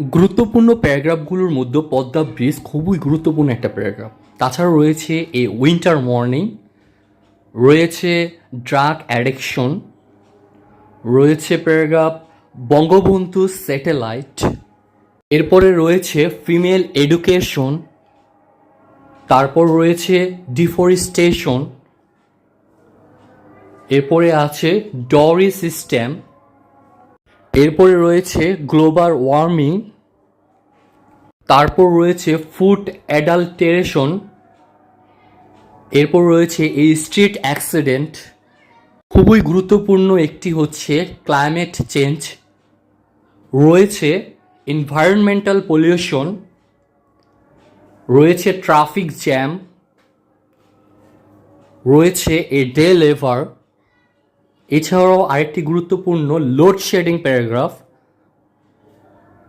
গুরুত্বপূর্ণ প্যারাগ্রাফগুলোর মধ্যে পদ্মা ব্রিজ খুবই গুরুত্বপূর্ণ একটা প্যারাগ্রাফ। তাছাড়া রয়েছে এ উইন্টার মর্নিং, রয়েছে ড্রাগ অ্যাডিকশন, রয়েছে প্যারাগ্রাফ বঙ্গবন্ধু স্যাটেলাইট, এরপরে রয়েছে ফিমেল এডুকেশন, তারপর রয়েছে ডিফরেস্টেশন, এরপরে আছে ডরি সিস্টেম, এরপরে রয়েছে গ্লোবাল ওয়ার্মিং, তারপর রয়েছে ফুড অ্যাডাল্টেরেশন, এরপর রয়েছে এই স্ট্রিট অ্যাক্সিডেন্ট। খুবই গুরুত্বপূর্ণ একটি হচ্ছে ক্লাইমেট চেঞ্জ, রয়েছে এনভায়রনমেন্টাল পলিউশন, রয়েছে ট্রাফিক জ্যাম, রয়েছে এ ডে লেভার। এছাড়াও আরেকটি গুরুত্বপূর্ণ লোডশেডিং প্যারাগ্রাফ,